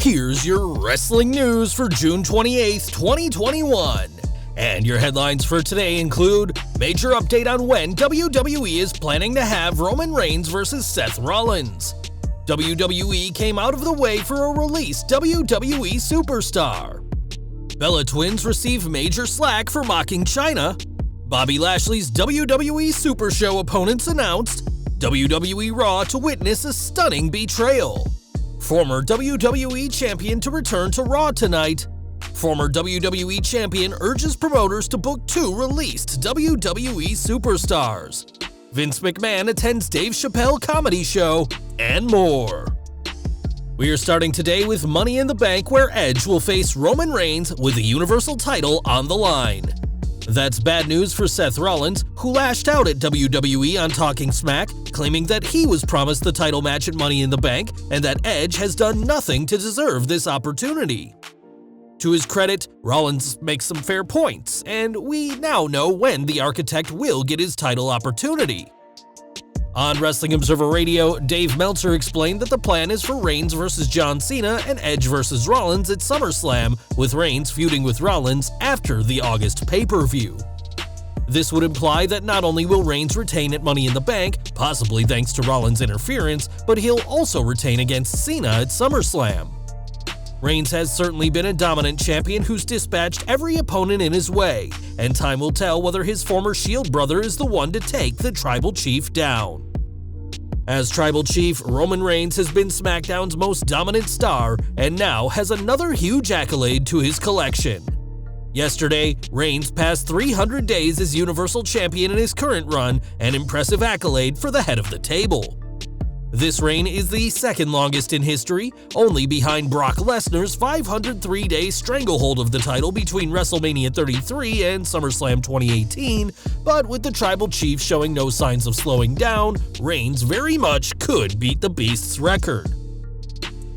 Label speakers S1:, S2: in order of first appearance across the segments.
S1: Here's your wrestling news for June 28th, 2021. And your headlines for today include major update on when WWE is planning to have Roman Reigns versus Seth Rollins. WWE came out of the way for a released WWE superstar. Bella Twins receive major slack for mocking Chyna. Bobby Lashley's WWE Supershow opponents announced. WWE Raw to witness a stunning betrayal. Former WWE Champion to return to Raw tonight. Former WWE Champion urges promoters to book 2 released WWE superstars. Vince McMahon attends Dave Chappelle comedy show, and more. We are starting today with Money in the Bank, where Edge will face Roman Reigns with the Universal title on the line. That's bad news for Seth Rollins, who lashed out at WWE on Talking Smack, claiming that he was promised the title match at Money in the Bank and that Edge has done nothing to deserve this opportunity. To his credit, Rollins makes some fair points, and we now know when the Architect will get his title opportunity. On Wrestling Observer Radio, Dave Meltzer explained that the plan is for Reigns versus John Cena and Edge versus Rollins at SummerSlam, with Reigns feuding with Rollins after the August pay-per-view. This would imply that not only will Reigns retain at Money in the Bank, possibly thanks to Rollins' interference, but he'll also retain against Cena at SummerSlam. Reigns has certainly been a dominant champion who's dispatched every opponent in his way, and time will tell whether his former Shield brother is the one to take the Tribal Chief down. As Tribal Chief, Roman Reigns has been SmackDown's most dominant star and now has another huge accolade to his collection. Yesterday, Reigns passed 300 days as Universal Champion in his current run, an impressive accolade for the head of the table. This reign is the second longest in history, only behind Brock Lesnar's 503-day stranglehold of the title between WrestleMania 33 and SummerSlam 2018, but with the Tribal Chief showing no signs of slowing down, Reigns very much could beat the Beast's record.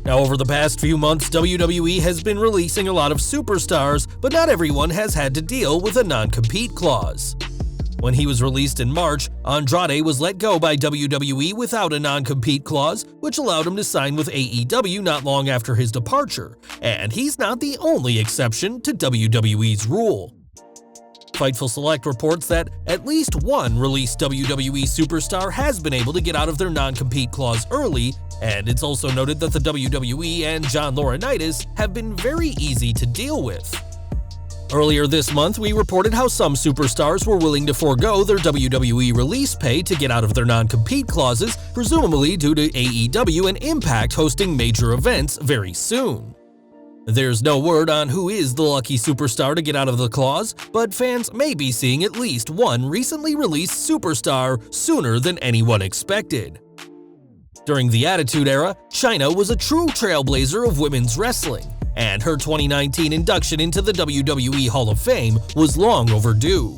S1: Now, over the past few months, WWE has been releasing a lot of superstars, but not everyone has had to deal with a non-compete clause. When he was released in March, Andrade was let go by WWE without a non-compete clause, which allowed him to sign with AEW not long after his departure, and he's not the only exception to WWE's rule. Fightful Select reports that at least one released WWE superstar has been able to get out of their non-compete clause early, and it's also noted that the WWE and John Laurinaitis have been very easy to deal with. Earlier this month, we reported how some superstars were willing to forego their WWE release pay to get out of their non-compete clauses, presumably due to AEW and Impact hosting major events very soon. There's no word on who is the lucky superstar to get out of the clause, but fans may be seeing at least one recently released superstar sooner than anyone expected. During the Attitude Era, Chyna was a true trailblazer of women's wrestling, and her 2019 induction into the WWE Hall of Fame was long overdue.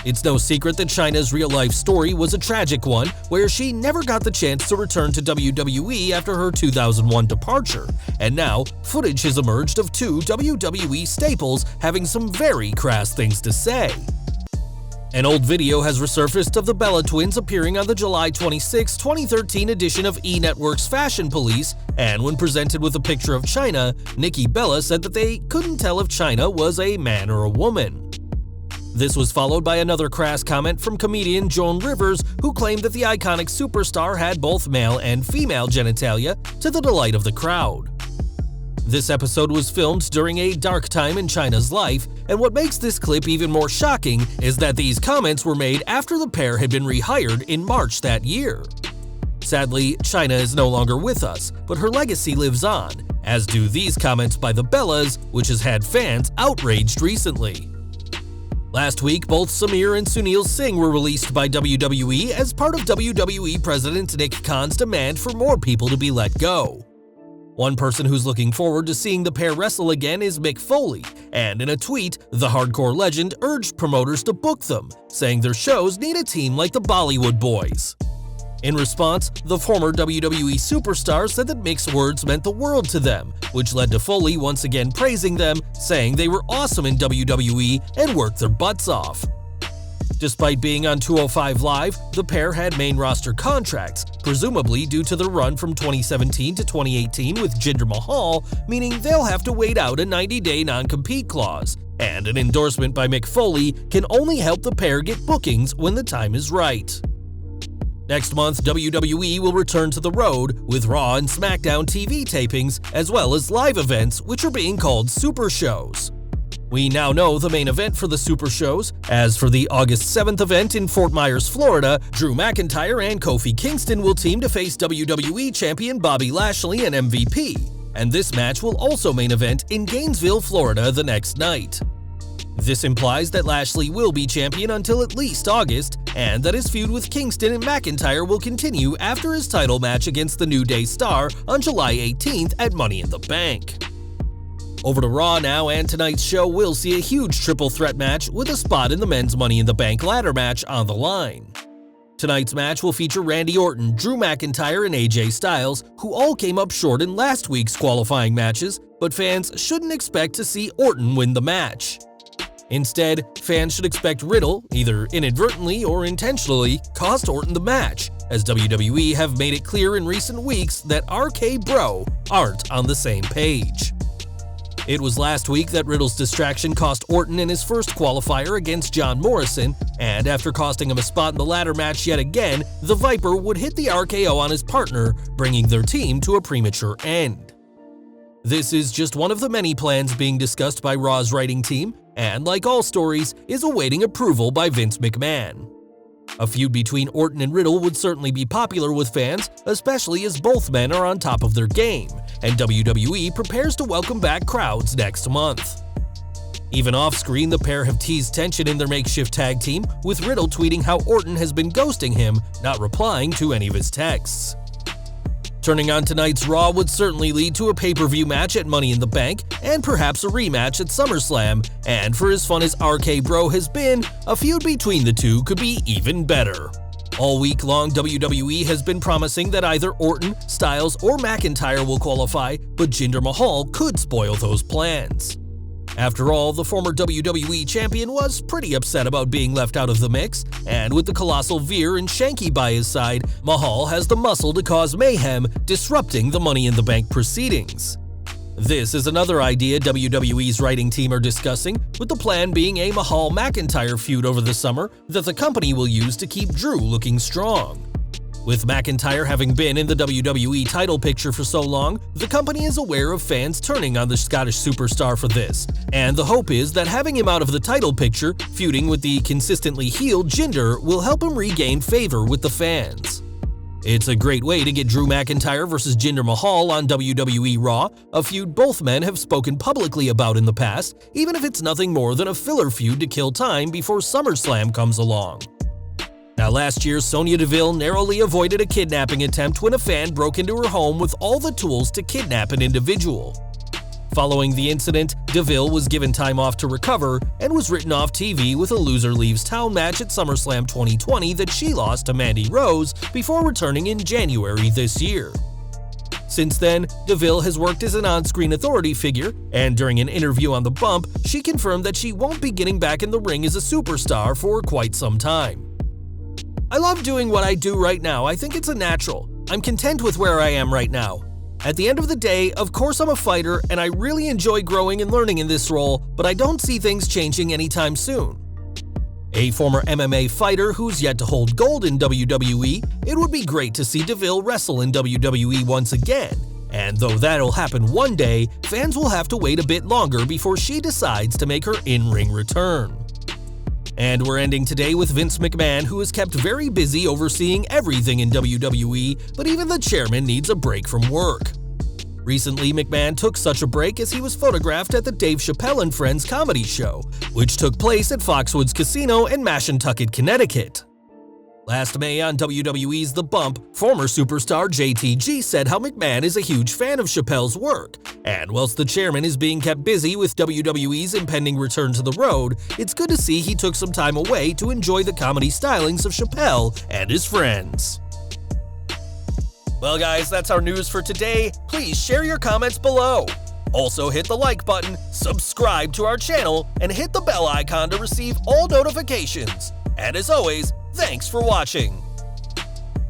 S1: It's no secret that Chyna's real-life story was a tragic one, where she never got the chance to return to WWE after her 2001 departure, and now footage has emerged of 2 WWE staples having some very crass things to say. An old video has resurfaced of the Bella Twins appearing on the July 26, 2013 edition of E! Network's Fashion Police, and when presented with a picture of Chyna, Nikki Bella said that they couldn't tell if Chyna was a man or a woman. This was followed by another crass comment from comedian Joan Rivers, who claimed that the iconic superstar had both male and female genitalia, to the delight of the crowd. This episode was filmed during a dark time in Chyna's life, and what makes this clip even more shocking is that these comments were made after the pair had been rehired in March that year. Sadly, Chyna is no longer with us, but her legacy lives on, as do these comments by the Bellas, which has had fans outraged recently. Last week, both Samir and Sunil Singh were released by WWE as part of WWE President Nick Khan's demand for more people to be let go. One person who's looking forward to seeing the pair wrestle again is Mick Foley, and in a tweet, the hardcore legend urged promoters to book them, saying their shows need a team like the Bollywood Boys. In response, the former WWE superstar said that Mick's words meant the world to them, which led to Foley once again praising them, saying they were awesome in WWE and worked their butts off. Despite being on 205 Live, the pair had main roster contracts, presumably due to the run from 2017 to 2018 with Jinder Mahal, meaning they'll have to wait out a 90-day non-compete clause, and an endorsement by Mick Foley can only help the pair get bookings when the time is right. Next month, WWE will return to the road with Raw and SmackDown TV tapings, as well as live events, which are being called Supershows. We now know the main event for the Supershows. As for the August 7th event in Fort Myers, Florida, Drew McIntyre and Kofi Kingston will team to face WWE Champion Bobby Lashley and MVP, and this match will also main event in Gainesville, Florida the next night. This implies that Lashley will be champion until at least August, and that his feud with Kingston and McIntyre will continue after his title match against the New Day star on July 18th at Money in the Bank. Over to Raw now, and tonight's show will see a huge triple threat match with a spot in the men's Money in the Bank ladder match on the line. Tonight's match will feature Randy Orton, Drew McIntyre, and AJ Styles, who all came up short in last week's qualifying matches, but fans shouldn't expect to see Orton win the match. Instead, fans should expect Riddle, either inadvertently or intentionally, cost Orton the match, as WWE have made it clear in recent weeks that RK Bro aren't on the same page. It was last week that Riddle's distraction cost Orton in his first qualifier against John Morrison, and after costing him a spot in the ladder match yet again, the Viper would hit the RKO on his partner, bringing their team to a premature end. This is just one of the many plans being discussed by Raw's writing team, and like all stories, is awaiting approval by Vince McMahon. A feud between Orton and Riddle would certainly be popular with fans, especially as both men are on top of their game, and WWE prepares to welcome back crowds next month. Even off-screen, the pair have teased tension in their makeshift tag team, with Riddle tweeting how Orton has been ghosting him, not replying to any of his texts. Turning on tonight's Raw would certainly lead to a pay-per-view match at Money in the Bank, and perhaps a rematch at SummerSlam, and for as fun as RK Bro has been, a feud between the two could be even better. All week long, WWE has been promising that either Orton, Styles, or McIntyre will qualify, but Jinder Mahal could spoil those plans. After all, the former WWE champion was pretty upset about being left out of the mix, and with the colossal Veer and Shanky by his side, Mahal has the muscle to cause mayhem, disrupting the Money in the Bank proceedings. This is another idea WWE's writing team are discussing, with the plan being a Mahal-McIntyre feud over the summer that the company will use to keep Drew looking strong. With McIntyre having been in the WWE title picture for so long, the company is aware of fans turning on the Scottish superstar for this, and the hope is that having him out of the title picture, feuding with the consistently heeled Jinder, will help him regain favor with the fans. It's a great way to get Drew McIntyre versus Jinder Mahal on WWE Raw, a feud both men have spoken publicly about in the past, even if it's nothing more than a filler feud to kill time before SummerSlam comes along. Now, last year, Sonya Deville narrowly avoided a kidnapping attempt when a fan broke into her home with all the tools to kidnap an individual. Following the incident, Deville was given time off to recover and was written off TV with a loser leaves town match at SummerSlam 2020 that she lost to Mandy Rose before returning in January this year. Since then, Deville has worked as an on-screen authority figure, and during an interview on The Bump, she confirmed that she won't be getting back in the ring as a superstar for quite some time. I love doing what I do right now. I think it's a natural. I'm content with where I am right now. At the end of the day, of course I'm a fighter and I really enjoy growing and learning in this role, but I don't see things changing anytime soon. A former MMA fighter who's yet to hold gold in WWE, it would be great to see Deville wrestle in WWE once again. And though that'll happen one day, fans will have to wait a bit longer before she decides to make her in-ring return. And we're ending today with Vince McMahon, who is kept very busy overseeing everything in WWE, but even the chairman needs a break from work. Recently, McMahon took such a break as he was photographed at the Dave Chappelle and Friends comedy show, which took place at Foxwoods Casino in Mashantucket, Connecticut. Last May on WWE's The Bump, former superstar JTG said how McMahon is a huge fan of Chappelle's work, and whilst the chairman is being kept busy with WWE's impending return to the road, it's good to see he took some time away to enjoy the comedy stylings of Chappelle and his friends. Well guys, that's our news for today. Please share your comments below. Also hit the like button, subscribe to our channel, and hit the bell icon to receive all notifications. And as always, thanks for watching.